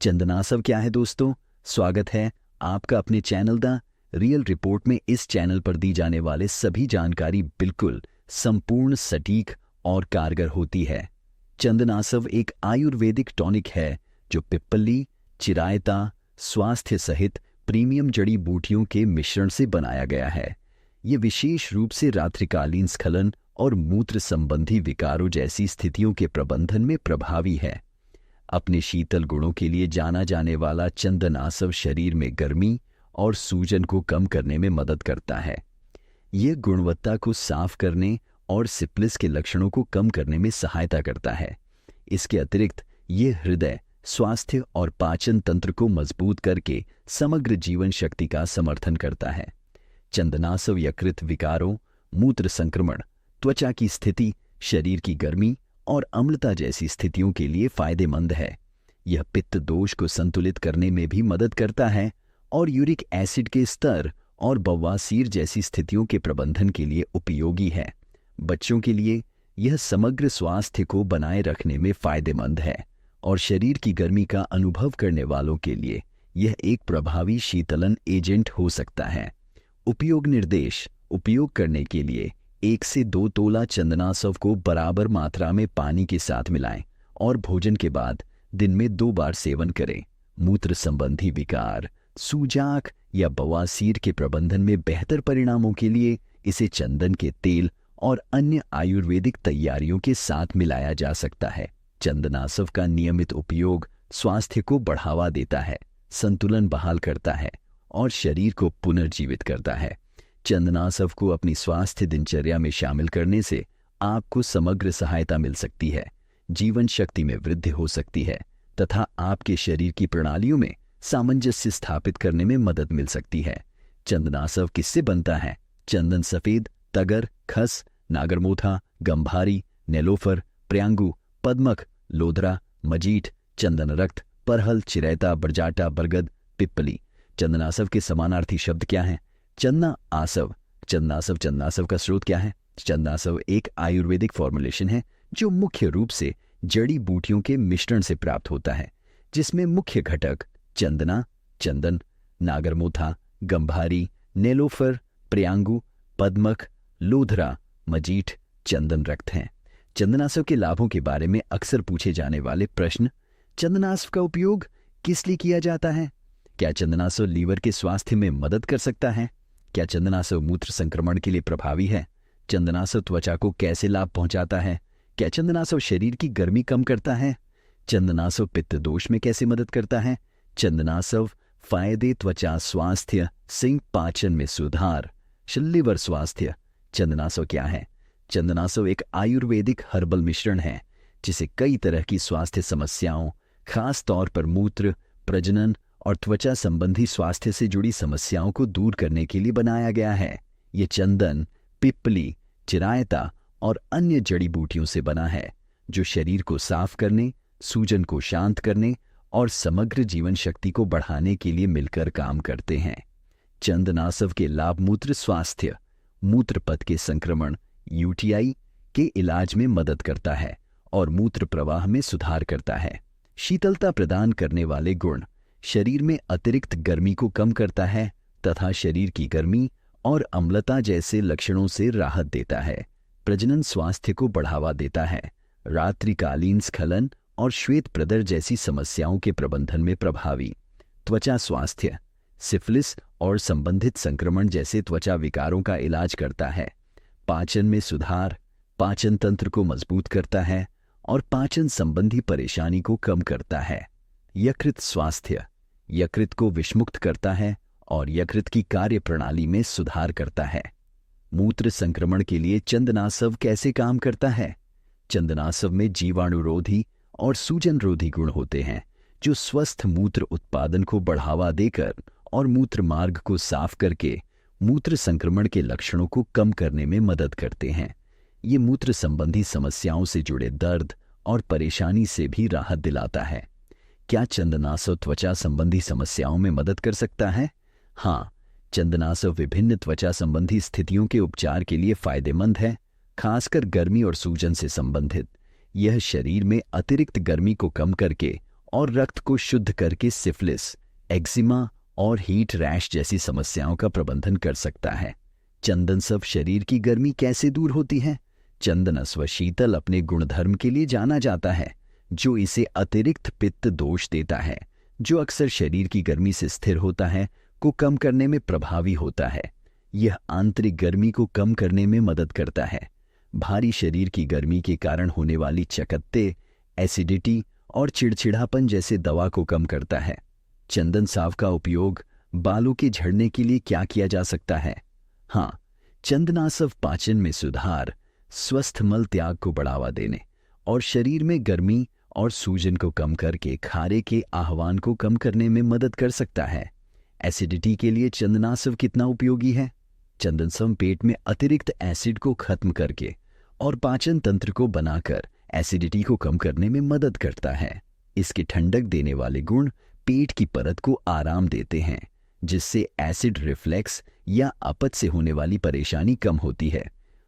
चंदनासव क्या है दोस्तों? स्वागत है आपका अपने चैनल द रियल रिपोर्ट में। इस चैनल पर दी जाने वाले सभी जानकारी बिल्कुल संपूर्ण, सटीक और कारगर होती है। चंदनासव एक आयुर्वेदिक टॉनिक है जो पिप्पली, चिरायता, स्वास्थ्य सहित प्रीमियम जड़ी बूटियों के मिश्रण से बनाया गया है। ये विशेष रूप से रात्रिकालीन स्खलन और मूत्र संबंधी विकारों जैसी स्थितियों के प्रबंधन में प्रभावी है। अपने शीतल गुणों के लिए जाना जाने वाला चंदनासव शरीर में गर्मी और सूजन को कम करने में मदद करता है। यह गुणवत्ता को साफ करने और सिप्लिस के लक्षणों को कम करने में सहायता करता है। इसके अतिरिक्त यह हृदय स्वास्थ्य और पाचन तंत्र को मजबूत करके समग्र जीवन शक्ति का समर्थन करता है। चंदनासव यकृत विकारों, मूत्र संक्रमण, त्वचा की स्थिति, शरीर की गर्मी और अम्लता जैसी स्थितियों के लिए फायदेमंद है। यह पित्त दोष को संतुलित करने में भी मदद करता है और यूरिक एसिड के स्तर और बवासीर जैसी स्थितियों के प्रबंधन के लिए उपयोगी है। बच्चों के लिए यह समग्र स्वास्थ्य को बनाए रखने में फायदेमंद है और शरीर की गर्मी का अनुभव करने वालों के लिए यह एक प्रभावी शीतलन एजेंट हो सकता है। उपयोग निर्देश: उपयोग करने के लिए 1 से 2 तोला चंदनासव को बराबर मात्रा में पानी के साथ मिलाएं और भोजन के बाद दिन में 2 बार सेवन करें। मूत्र संबंधी विकार, सूजाक या बवासीर के प्रबंधन में बेहतर परिणामों के लिए इसे चंदन के तेल और अन्य आयुर्वेदिक तैयारियों के साथ मिलाया जा सकता है। चंदनासव का नियमित उपयोग स्वास्थ्य को बढ़ावा देता है, संतुलन बहाल करता है और शरीर को पुनर्जीवित करता है। चंदनासव को अपनी स्वास्थ्य दिनचर्या में शामिल करने से आपको समग्र सहायता मिल सकती है, जीवन शक्ति में वृद्धि हो सकती है तथा आपके शरीर की प्रणालियों में सामंजस्य स्थापित करने में मदद मिल सकती है। चंदनासव किससे बनता है? चंदन सफेद, तगर, खस, नागरमोथा, गंभारी, नेलोफर, प्रियांगु, पद्मक, लोधरा, मजीठ, चंदन रक्त, परहल, चिरैता, बरजाटा, बरगद, पिप्पली। चंदनासव के समानार्थी शब्द क्या हैं? चंदना आसव। चंदनासव का स्रोत क्या है? चंदनासव एक आयुर्वेदिक फॉर्मुलेशन है जो मुख्य रूप से जड़ी बूटियों के मिश्रण से प्राप्त होता है, जिसमें मुख्य घटक चंदना, चंदन, नागरमोथा, गंभारी, नेलोफर, प्रियांगु, पद्मक, लोधरा, मजीठ, चंदन रक्त हैं। चंदनासव के लाभों के बारे में अक्सर पूछे जाने वाले प्रश्न: चंदनासव का उपयोग किस लिए किया जाता है? क्या चंदनासव लीवर के स्वास्थ्य में मदद कर सकता है? क्या चंदनासव मूत्र संक्रमण के लिए प्रभावी है? चंदनासव त्वचा को कैसे लाभ पहुंचाता है? क्या चंदनासव शरीर की गर्मी कम करता है? चंदनासव पित्त दोष में कैसे मदद करता है? चंदनासव फायदे: त्वचा स्वास्थ्य, सिंक पाचन में सुधार, लिवर स्वास्थ्य। चंदनासव क्या है? चंदनासव एक आयुर्वेदिक हर्बल मिश्रण है जिसे कई तरह की स्वास्थ्य समस्याओं, खास तौर पर मूत्र, प्रजनन और त्वचा संबंधी स्वास्थ्य से जुड़ी समस्याओं को दूर करने के लिए बनाया गया है। ये चंदन, पिप्पली, चिरायता और अन्य जड़ी बूटियों से बना है जो शरीर को साफ करने, सूजन को शांत करने और समग्र जीवन शक्ति को बढ़ाने के लिए मिलकर काम करते हैं। चंदनासव के लाभ: मूत्र स्वास्थ्य, मूत्रपथ के संक्रमण यूटीआई के इलाज में मदद करता है और मूत्र प्रवाह में सुधार करता है। शीतलता प्रदान करने वाले गुण: शरीर में अतिरिक्त गर्मी को कम करता है तथा शरीर की गर्मी और अम्लता जैसे लक्षणों से राहत देता है। प्रजनन स्वास्थ्य को बढ़ावा देता है। रात्रिकालीन स्खलन और श्वेत प्रदर जैसी समस्याओं के प्रबंधन में प्रभावी। त्वचा स्वास्थ्य, सिफिलिस और संबंधित संक्रमण जैसे त्वचा विकारों का इलाज करता है। पाचन में सुधार, पाचन तंत्र को मजबूत करता है और पाचन संबंधी परेशानी को कम करता है। यकृत स्वास्थ्य, यकृत को विषमुक्त करता है और यकृत की कार्य प्रणाली में सुधार करता है। मूत्र संक्रमण के लिए चंदनासव कैसे काम करता है? चंदनासव में जीवाणुरोधी और सूजनरोधी गुण होते हैं जो स्वस्थ मूत्र उत्पादन को बढ़ावा देकर और मूत्र मार्ग को साफ करके मूत्र संक्रमण के लक्षणों को कम करने में मदद करते हैं। ये मूत्र संबंधी समस्याओं से जुड़े दर्द और परेशानी से भी राहत दिलाता है। क्या चंदनासव त्वचा संबंधी समस्याओं में मदद कर सकता है? हाँ, चंदनासव विभिन्न त्वचा संबंधी स्थितियों के उपचार के लिए फायदेमंद है, खासकर गर्मी और सूजन से संबंधित। यह शरीर में अतिरिक्त गर्मी को कम करके और रक्त को शुद्ध करके सिफिलिस, एक्जिमा और हीट रैश जैसी समस्याओं का प्रबंधन कर सकता है। चंदन सव शरीर की गर्मी कैसे दूर होती है? चंदनस्व शीतल अपने गुणधर्म के लिए जाना जाता है, जो इसे अतिरिक्त पित्त दोष देता है, जो अक्सर शरीर की गर्मी से स्थिर होता है, को कम करने में प्रभावी होता है। यह आंतरिक गर्मी को कम करने में मदद करता है। भारी शरीर की गर्मी के कारण होने वाली चकत्ते, एसिडिटी और चिड़चिड़ापन जैसे दवा को कम करता है। चंदन साव का उपयोग बालों के झड़ने के लिए क्या किया जा सकता है? हाँ, चंदनासव पाचन में सुधार, स्वस्थ मल त्याग को बढ़ावा देने और शरीर में गर्मी और सूजन को कम करके खारे के आह्वान को कम करने में मदद कर सकता है। एसिडिटी के लिए चंदनासव कितना उपयोगी है? चंदनसव पेट में अतिरिक्त एसिड को खत्म करके और पाचन तंत्र को बनाकर एसिडिटी को कम करने में मदद करता है। इसके ठंडक देने वाले गुण पेट की परत को आराम देते हैं, जिससे एसिड रिफ्लेक्स या अपच से होने वाली परेशानी कम होती है।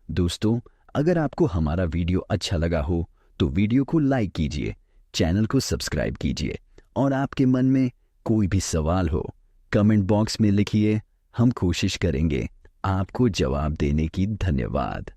दोस्तों, अगर आपको हमारा वीडियो अच्छा लगा हो तो वीडियो को लाइक कीजिए, चैनल को सब्सक्राइब कीजिए और आपके मन में कोई भी सवाल हो कमेंट बॉक्स में लिखिए। हम कोशिश करेंगे आपको जवाब देने की। धन्यवाद।